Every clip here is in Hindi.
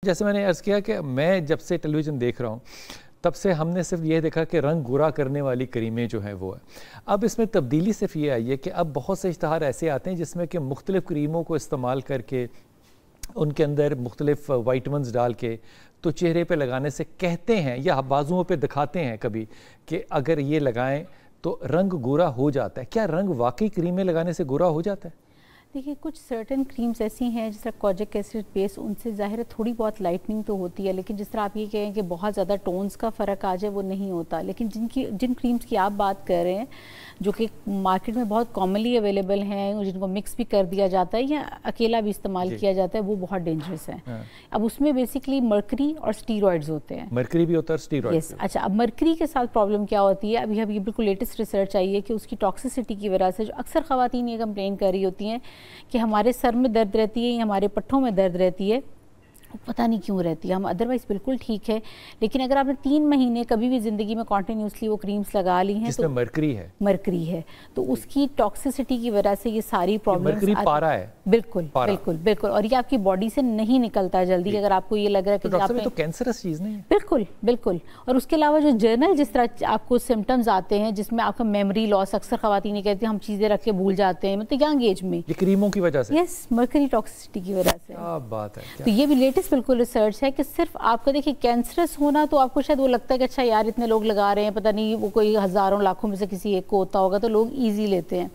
जैसे मैंने अर्ज़ किया कि मैं जब से टेलीविज़न देख रहा हूँ तब से हमने सिर्फ ये देखा कि रंग गोरा करने वाली क्रीमें जो हैं वो है। अब इसमें तब्दीली सिर्फ ये आई है कि अब बहुत से इश्तहार ऐसे आते हैं जिसमें कि मुख्तलिफ़ क्रीमों को इस्तेमाल करके उनके अंदर मुख्तलिफ़ वाइटमिन्स डाल के तो चेहरे पे लगाने से कहते हैं या बाजुओं पे दिखाते हैं कभी कि अगर ये लगाएं तो रंग गोरा हो जाता है। क्या रंग वाकई क्रीमें लगाने से गोरा हो जाता है? देखिए, कुछ सर्टेन क्रीम्स ऐसी हैं जैसे कोजिक एसिड बेस, उनसे ज़ाहिर है थोड़ी बहुत लाइटनिंग तो होती है, लेकिन जिस तरह आप ये कहें कि बहुत ज़्यादा टोन्स का फ़र्क आ जाए वो नहीं होता। लेकिन जिन क्रीम्स की आप बात कर रहे हैं जो कि मार्केट में बहुत कॉमनली अवेलेबल हैं, जिनको मिक्स भी कर दिया जाता है या अकेला भी इस्तेमाल किया जाता है, वो बहुत डेंजरस है। अब उसमें बेसिकली मर्करी और स्टीरॉइड्स होते हैं। मर्करी भी होता है, स्टीरॉइड। यस, अच्छा। अब मर्करी के साथ प्रॉब्लम क्या होती है, अभी अभी बिल्कुल लेटेस्ट रिसर्च आई है कि उसकी टॉक्सिसिटी की वजह से जो अक्सर ख़वातीन ये कंप्लेन कर रही होती हैं कि हमारे सर में दर्द रहती है या हमारे पट्ठों में दर्द रहती है, पता नहीं क्यों रहती है। हम अदरवाइज़ बिल्कुल ठीक है, लेकिन अगर आपने 3 महीने कभी भी ज़िंदगी में कॉन्टीन्यूसली वो क्रीम्स लगा ली हैं तो मर्करी है तो उसकी टॉक्सिसिटी की वजह से ये सारी प्रॉब्लम्स पारा है। बिल्कुल बिल्कुल बिल्कुल, और ये आपकी बॉडी से नहीं निकलता जल्दी। अगर आपको ये लग रहा है कि आपने तो कैंसरस चीज़ नहीं है। बिल्कुल बिल्कुल। और उसके अलावा जो जर्नल जिस तरह आपको सिम्टम्स आते हैं जिसमें आपका मेमोरी लॉस, अक्सर ख़वातीन कहती हैं हम चीज़ें रख के भूल जाते हैं, मतलब यंग एज में, ये क्रीमों की वजह से। यस, मर्करी टॉक्सिसिटी की वजह से। क्या बात है। तो ये भी बिल्कुल रिसर्च है कि सिर्फ आपका देखिए कैंसरस होना तो आपको शायद वो लगता है कि अच्छा यार इतने लोग लगा रहे हैं, पता नहीं वो कोई हज़ारों लाखों में से किसी एक को होता होगा तो लोग इजी लेते हैं।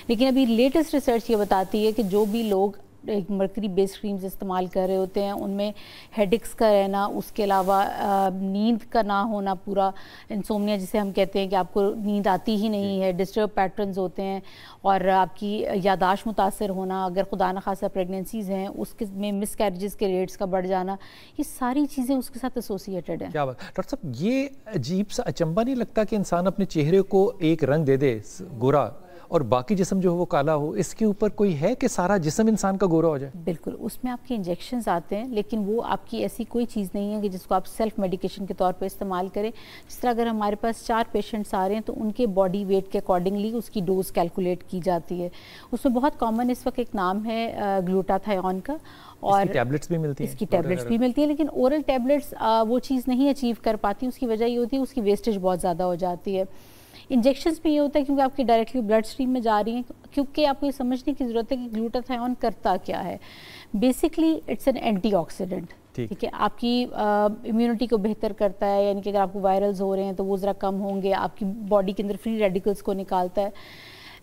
लेकिन अभी लेटेस्ट रिसर्च ये बताती है कि जो भी लोग एक मर्करी बेस्ड क्रीम्स इस्तेमाल कर रहे होते हैं उनमें हेडेक्स का रहना, उसके अलावा नींद का ना होना, पूरा इंसोम्निया जिसे हम कहते हैं कि आपको नींद आती ही नहीं है, डिस्टर्ब पैटर्न्स होते हैं, और आपकी यादाश्त मुतासर होना, अगर खुदा न खासा प्रेगनेंसीज़ हैं उसके में मिसकैरेजेस के रेट्स का बढ़ जाना, ये सारी चीज़ें उसके साथ एसोसिएटेड हैं। क्या बात डॉक्टर साहब, ये अजीब सा अचंबा नहीं लगता कि इंसान अपने चेहरे को एक रंग दे दे गोरा और बाकी जिस्म जो है वो काला हो? इसके ऊपर कोई है कि सारा जिस्म इंसान का गोरा हो जाए? बिल्कुल, उसमें आपके इंजेक्शंस आते हैं, लेकिन वो आपकी ऐसी कोई चीज़ नहीं है कि जिसको आप सेल्फ मेडिकेशन के तौर पे इस्तेमाल करें। जिस तरह अगर हमारे पास 4 पेशेंट्स आ रहे हैं तो उनके बॉडी वेट के अकॉर्डिंगली उसकी डोज कैलकुलेट की जाती है। उसमें बहुत कॉमन इस वक्त एक नाम है ग्लूटाथायोन का, और इसकी टैबलेट्स भी मिलती हैं। इसकी टैबलेट्स भी मिलती हैं, लेकिन ओरल टैबलेट्स वो चीज़ नहीं अचीव कर पाती। उसकी वजह ये होती है उसकी वेस्टेज बहुत ज़्यादा हो जाती है। इंजेक्शंस में ये होता है क्योंकि आपकी डायरेक्टली ब्लड स्ट्रीम में जा रही हैं, क्योंकि आपको ये समझने की ज़रूरत है कि ग्लूटाथायोन करता क्या है। बेसिकली इट्स एन एंटीऑक्सीडेंट, ठीक है। आपकी इम्यूनिटी को बेहतर करता है, यानी कि अगर आपको वायरल्स हो रहे हैं तो वो ज़रा कम होंगे, आपकी बॉडी के अंदर फ्री रेडिकल्स को निकालता है।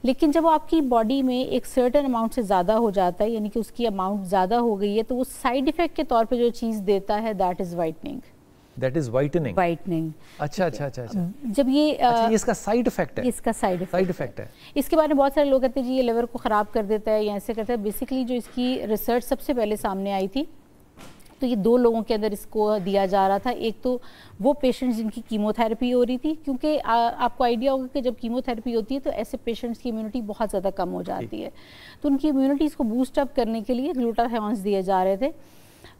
लेकिन जब आपकी बॉडी में एक सर्टेन अमाउंट से ज़्यादा हो जाता है, यानी कि उसकी अमाउंट ज़्यादा हो गई है, तो वो साइड इफ़ेक्ट के तौर पर जो चीज़ देता है that is whitening. That is whitening. Whitening. अच्छा। जब ये इसका साइड इफेक्ट है। इसका साइड इफेक्ट है। इसके बारे में बहुत सारे लोग कहते हैं जी ये लिवर को ख़राब कर देता है या ऐसे कहते हैं। बेसिकली जो इसकी रिसर्च सबसे पहले सामने आई थी तो ये 2 लोगों के अंदर इसको दिया जा रहा था। एक तो वो पेशेंट्स जिनकी कीमोथेरेपी हो रही थी, क्योंकि आपको आइडिया होगा कि जब कीमोथेरेपी होती है तो ऐसे पेशेंट्स की इम्यूनिटी बहुत ज़्यादा कम हो जाती है, तो उनकी इम्यूनिटीज़ को बूस्ट अप करने के लिए ग्लूटाथायोन्स दिए जा रहे थे।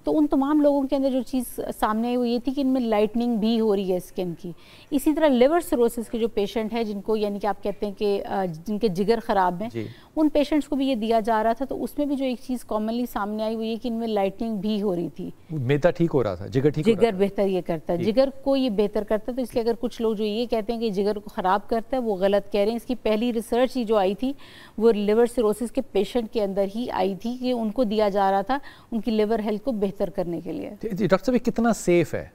तो उन तमाम लोगों के अंदर जो चीज़ सामने आई वो ये थी कि इनमें लाइटनिंग भी हो रही है स्किन की। इसी तरह लिवर सिरोसिस के जो पेशेंट हैं जिनको यानी कि आप कहते हैं कि जिनके जिगर ख़राब हैं, उन पेशेंट्स को भी ये दिया जा रहा था। तो उसमें भी जो एक चीज़ कॉमनली सामने आई वो ये कि इनमें लाइटनिंग भी हो रही थी। मैदा ठीक हो रहा था, जिगर बेहतर ये करता है, जिगर को ये बेहतर करता है। तो इसलिए अगर कुछ लोग जो ये कहते हैं कि जिगर को ख़राब करता है वो गलत कह रहे हैं। इसकी पहली रिसर्च ही जो आई थी वो लिवर सिरोसिस के पेशेंट के अंदर ही आई थी कि उनको दिया जा रहा था उनकी लिवर हेल्थ को बेहतर करने के लिए। डॉक्टर साहब, कितना सेफ है?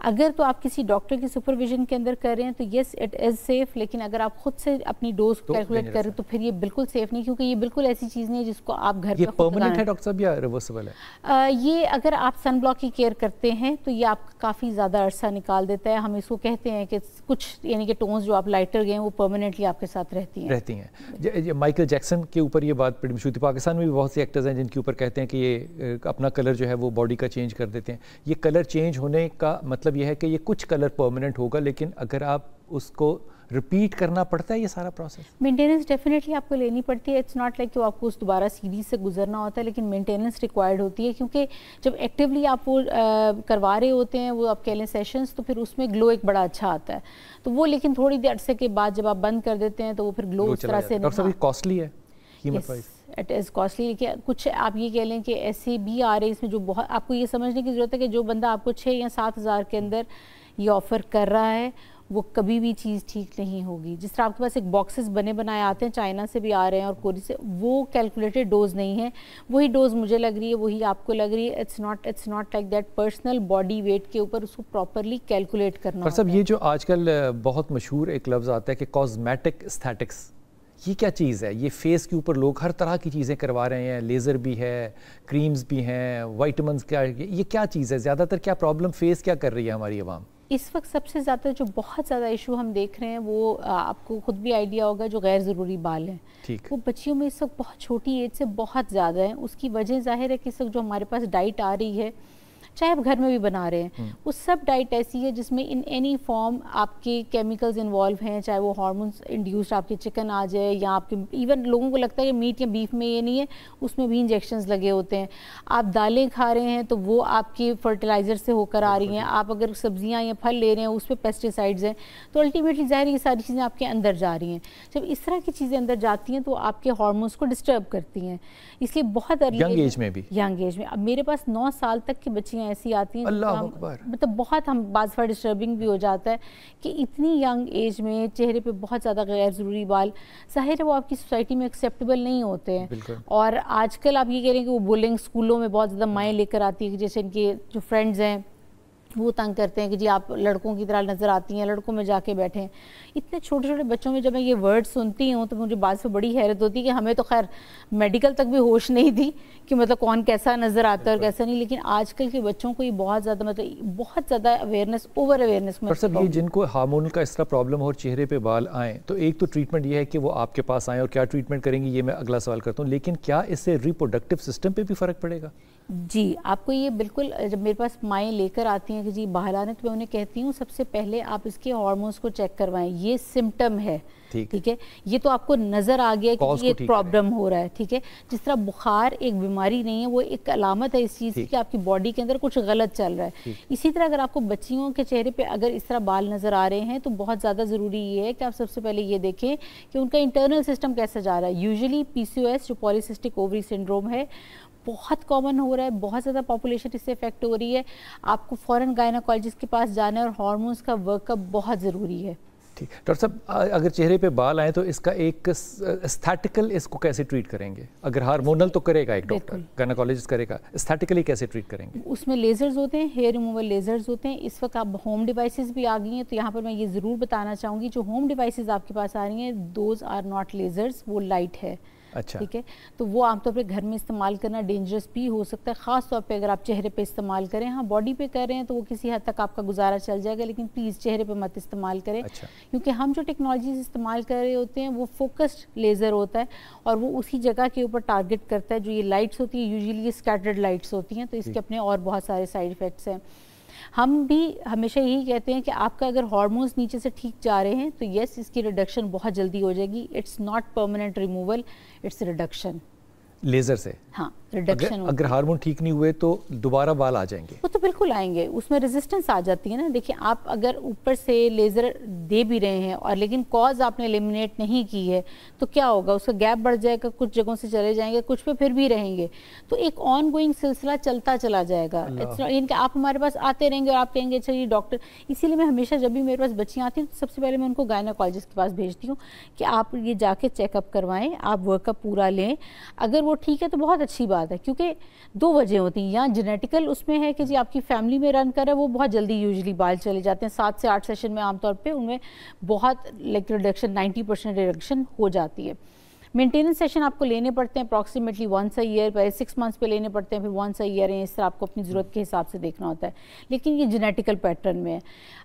अगर तो आप किसी डॉक्टर की सुपरविजन के अंदर कर रहे हैं तो येस इट इज़ सेफ, लेकिन अगर आप खुद से अपनी डोज को कैलकुलेट करें तो फिर ये बिल्कुल सेफ नहीं, क्योंकि ये बिल्कुल ऐसी चीज़ नहीं है जिसको आप घर पे परमानेंट है डॉक्टर साहब या रिवर्सिबल है? ये अगर आप सन ब्लॉक की केयर करते हैं तो ये आप काफ़ी ज़्यादा अरसा निकाल देता है। हम इसको कहते हैं कि कुछ यानी कि टोन्स जो आप लाइटर गए वो परमानेंटली आपके साथ रहती हैं। माइकल जैक्सन के ऊपर ये बात बड़ी मशहूर थी। पाकिस्तान में भी बहुत से एक्टर्स हैं जिनके ऊपर कहते हैं कि ये अपना कलर जो है वो बॉडी का चेंज कर देते हैं। ये कलर चेंज होने का मतलब ये है कि ये कुछ कलर परमानेंट होगा, लेकिन अगर आप उसको रिपीट करना पड़ता है ये सारा प्रोसेस। मेंटेनेंस डेफिनेटली आपको लेनी पड़ती है। इट्स नॉट लाइक कि आपको उस दोबारा सीरीज से गुजरना होता है, लेकिन मेंटेनेंस रिक्वायर्ड होती है, क्योंकि जब एक्टिवली आप वो करवा रहे होते हैं वो आप कह लें सेशंस, तो फिर उसमें ग्लो एक बड़ा अच्छा आता है। तो वो लेकिन थोड़ी देर अरसे के बाद जब आप बंद कर देते हैं तो वो फिर ग्लो उस तरह से नहीं। डॉक्टर साहब, कॉस्टली है कीमत वाइज? It is costly. लेकिन कुछ आप ये कह लें कि ऐसे भी आ रहे हैं इसमें जो बहुत, आपको ये समझने की ज़रूरत है कि जो बंदा आपको 6 या 7 हज़ार के अंदर ये ऑफ़र कर रहा है वो कभी भी चीज़ ठीक नहीं होगी। जिस तरह आपके पास एक बॉक्सेस बने बनाए आते हैं, चाइना से भी आ रहे हैं और कोरिया से, वो कैलकुलेटेड डोज नहीं है। वही डोज मुझे लग रही है, वही आपको लग रही है। It's not like that. Personal body weight के ऊपर उसको प्रॉपरली कैलकुलेट करना पर सब ये जो आजकल बहुत मशहूर एक लफ्ज़ आता है कि कॉस्मेटिक एस्थेटिक्स, ये क्या चीज़ है? ये फेस के ऊपर लोग हर तरह की चीज़ें करवा रहे हैं, लेज़र भी है, क्रीम्स भी हैं, वाइटमिन्स, क्या ये क्या चीज़ है? ज़्यादातर क्या प्रॉब्लम फेस क्या कर रही है हमारी आवाम? इस वक्त सबसे ज़्यादा जो बहुत ज़्यादा इशू हम देख रहे हैं वो आपको खुद भी आइडिया होगा, जो गैर ज़रूरी बाल हैं, ठीक, वो बच्चियों में इस वक्त बहुत छोटी एज से बहुत ज़्यादा है। उसकी वजह जाहिर है कि इस वक्त जो हमारे पास डाइट आ रही है, चाहे आप घर में भी बना रहे हैं, वो सब डाइट ऐसी है जिसमें इन एनी फॉर्म आपके केमिकल्स इन्वॉल्व हैं, चाहे वो हार्मोन्स इंड्यूस्ड आपके चिकन आ जाए या आपके, इवन लोगों को लगता है कि मीट या बीफ में ये नहीं है, उसमें भी इंजेक्शंस लगे होते हैं। आप दालें खा रहे हैं तो वो आपके फर्टिलाइज़र से होकर आ रही हैं। आप अगर सब्जियां या फल ले रहे हैं उस पर पेस्टिसाइड्स हैं, तो अल्टीमेटली ज़ाहिर ये सारी चीज़ें आपके अंदर जा रही हैं। जब इस तरह की चीज़ें अंदर जाती हैं तो आपके हार्मोन्स को डिस्टर्ब करती हैं। इसलिए बहुत यंग एज में भी, यंग एज में, अब मेरे पास 9 साल तक की बच्चियां ऐसी आती हैं, अल्लाह अकबर, मतलब बहुत हम बाज़ बार डिस्टर्बिंग भी हो जाता है कि इतनी यंग एज में चेहरे पे बहुत ज़्यादा गैर ज़रूरी बाल, ज़ाहिर है वो आपकी सोसाइटी में एक्सेप्टेबल नहीं होते हैं। और आजकल आप ये कह रहे हैं कि वो बुलिंग स्कूलों में बहुत ज़्यादा माएँ लेकर आती है कि जैसे इनके जो फ्रेंड्स हैं वो तंग करते हैं कि जी आप लड़कों की तरह नज़र आती हैं, लड़कों में जाके बैठें। इतने छोटे छोटे बच्चों में जब मैं ये वर्ड सुनती हूँ तो मुझे बात से बड़ी हैरत होती है कि हमें तो खैर मेडिकल तक भी होश नहीं थी कि मतलब कौन कैसा नज़र आता है और कैसा नहीं, लेकिन आजकल के बच्चों को ये बहुत ज़्यादा, मतलब बहुत ज़्यादा अवेयरनेस, ओवर अवेयरनेस में। सब ये जिनको हार्मोनल का इस तरह प्रॉब्लम हो और चेहरे पे बाल आएँ, तो एक तो ट्रीटमेंट ये है कि वो आपके पास आएँ, और क्या ट्रीटमेंट करेंगी ये मैं अगला सवाल करता हूँ, लेकिन क्या इससे रिप्रोडक्टिव सिस्टम पे भी फ़र्क पड़ेगा? जी, आपको ये बिल्कुल, जब मेरे पास माएँ लेकर आती हैं कि जी बाहर आने, तो मैं उन्हें कहती हूँ सबसे पहले आप इसके हार्मोन्स को चेक करवाएं। ये सिम्टम है, ठीक है, ये तो आपको नज़र आ गया कि ये प्रॉब्लम हो रहा है, ठीक है। जिस तरह बुखार एक बीमारी नहीं है, वो एक अलामत है इस चीज़ की कि आपकी बॉडी के अंदर कुछ गलत चल रहा है। इसी तरह अगर आपको बच्चियों के चेहरे पे अगर इस तरह बाल नज़र आ रहे हैं तो बहुत ज़्यादा ज़रूरी ये है कि आप सबसे पहले ये देखें कि उनका इंटरनल सिस्टम कैसा जा रहा है। यूजुअली PCOS जो पॉलीसिस्टिक ओवरी सिंड्रोम है बहुत कॉमन हो रहा है, बहुत ज़्यादा पॉपुलेशन इससे इफेक्ट हो रही है। आपको फ़ौरन गायनेकोलॉजिस्ट के पास जाना है और हार्मोन्स का वर्कअप बहुत ज़रूरी है। ठीक, डॉक्टर साहब अगर चेहरे पे बाल आए तो इसका एक एस्थेटिकल, इसको कैसे ट्रीट करेंगे? अगर हार्मोनल तो करेगा एक डॉक्टर, गायनेकोलॉजिस्ट करेगा, एस्थेटिकली कैसे ट्रीट करेंगे? उसमें लेज़र्स होते हैं, हेयर रिमूवल लेज़र्स होते हैं। इस वक्त आप होम डिवाइसेस भी आ गई हैं, तो यहाँ पर मैं ये ज़रूर बताना चाहूँगी, जो होम डिवाइसेस आपके पास आ रही हैं, दोज आर नॉट लेज़र्स, वो लाइट है। अच्छा, ठीक है, तो वो आमतौर पे घर में इस्तेमाल करना डेंजरस भी हो सकता है, ख़ास तौर पे अगर आप चेहरे पे इस्तेमाल करें। हाँ, बॉडी पे कर रहे हैं तो वो किसी हद तक आपका गुजारा चल जाएगा, लेकिन प्लीज़ चेहरे पे मत इस्तेमाल करें। अच्छा, क्योंकि हम जो टेक्नोलॉजीज इस्तेमाल कर रहे होते हैं वो फोकस्ड लेज़र होता है और वो उसी जगह के ऊपर टारगेट करता है। जो ये लाइट्स होती है यूजुअली स्कैटर्ड लाइट्स होती हैं, तो इसके अपने और बहुत सारे साइड इफ़ेक्ट्स हैं। हम भी हमेशा यही कहते हैं कि आपका अगर हार्मोन्स नीचे से ठीक जा रहे हैं तो यस, इसकी रिडक्शन बहुत जल्दी हो जाएगी। It's not permanent removal, it's reduction laser से। हाँ, रिडक्शन। अगर हार्मोन ठीक नहीं हुए तो दोबारा बाल आ जाएंगे? वो तो बिल्कुल आएंगे, उसमें रेजिस्टेंस आ जाती है ना। देखिए, आप अगर ऊपर से लेज़र दे भी रहे हैं और लेकिन कॉज आपने एलिमिनेट नहीं की है तो क्या होगा, उसका गैप बढ़ जाएगा, कुछ जगहों से चले जाएंगे, कुछ पे फिर भी रहेंगे, तो एक ऑन गोइंग सिलसिला चलता चला जाएगा। इनके आप हमारे पास आते रहेंगे और आप कहेंगे अच्छा ये डॉक्टर, इसीलिए मैं हमेशा जब भी मेरे पास बच्चियाँ आती हैं तो सबसे पहले मैं उनको गायनेकोलॉजिस्ट के पास भेजती हूँ कि आप ये जाके चेकअप करवाएं, आप वर्कअप पूरा लें। अगर वो ठीक है तो बहुत अच्छी बात है, क्योंकि 2 वजह होती हैं। या जेनेटिकल उसमें है कि जी आपकी फैमिली में रन कर रहा है, वो बहुत जल्दी यूजुअली बाल चले जाते हैं, 7 से 8 सेशन में आमतौर पे उनमें बहुत लाइक रिडक्शन 90% रिडक्शन हो जाती है। मेंटेनेंस सेशन आपको लेने पड़ते हैं अप्रॉक्सीमेटली 1 ईयर, पहले 6 मंथ्स पे लेने पड़ते हैं, फिर 1 ईयर है। इस तरह आपको अपनी ज़रूरत के हिसाब से देखना होता है, लेकिन ये जेनेटिकल पैटर्न में है।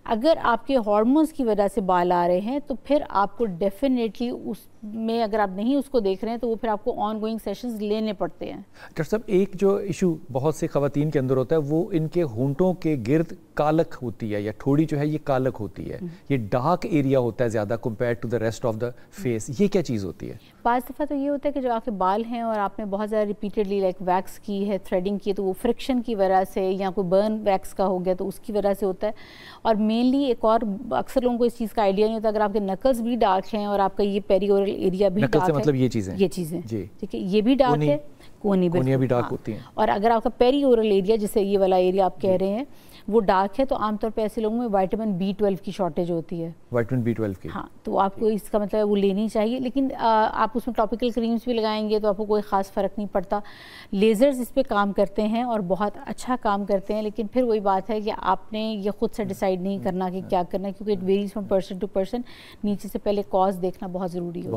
अगर आपके हार्मोन्स की वजह से बाल आ रहे हैं तो फिर आपको डेफिनेटली उसमें, अगर आप नहीं उसको देख रहे हैं तो वो फिर आपको ऑन गोइंग सेशंस लेने पड़ते हैं। डॉक्टर साहब, एक जो इशू बहुत से ख़वातीन के अंदर होता है वो इनके होंठों के गिर्द कालक होती है या ठोड़ी जो है ये कालक होती है, ये डार्क एरिया होता है ज़्यादा compare to the rest of the face, ये क्या चीज़ होती है? पाँच दफ़ा तो ये होता है कि जो आपके बाल हैं और आपने बहुत ज़्यादा रिपीटेडली लाइक वैक्स की है, थ्रेडिंग की है, तो वो फ्रिक्शन की वजह से या कोई बर्न वैक्स का हो गया तो उसकी वजह से होता है। और मेनली एक और अक्सर लोगों को इस चीज़ का आइडिया नहीं होता, अगर आपके नकल्स भी डार्क हैं और आपका ये पेरिओरल एरिया भी डार्क है, मतलब ये चीज़ें जी ठीक है, ये भी डार्क है, कोहनी भी डार्क होती हैं। और अगर आपका पेरिओरल एरिया जिसे ये वाला एरिया आप कह रहे हैं वो डार्क है, तो आमतौर पे ऐसे लोगों में विटामिन B12 की शॉर्टेज होती है। विटामिन B12 की, हाँ, तो आपको इसका मतलब वो लेनी चाहिए, लेकिन आप उसमें टॉपिकल क्रीम्स भी लगाएंगे तो आपको कोई ख़ास फ़र्क नहीं पड़ता। लेज़र्स इस पे काम करते हैं और बहुत अच्छा काम करते हैं, लेकिन फिर वही बात है कि आपने ये खुद से डिसाइड नहीं करना कि क्या करना है, क्योंकि it varies from person to person. नीचे से पहले कॉज देखना बहुत ज़रूरी है।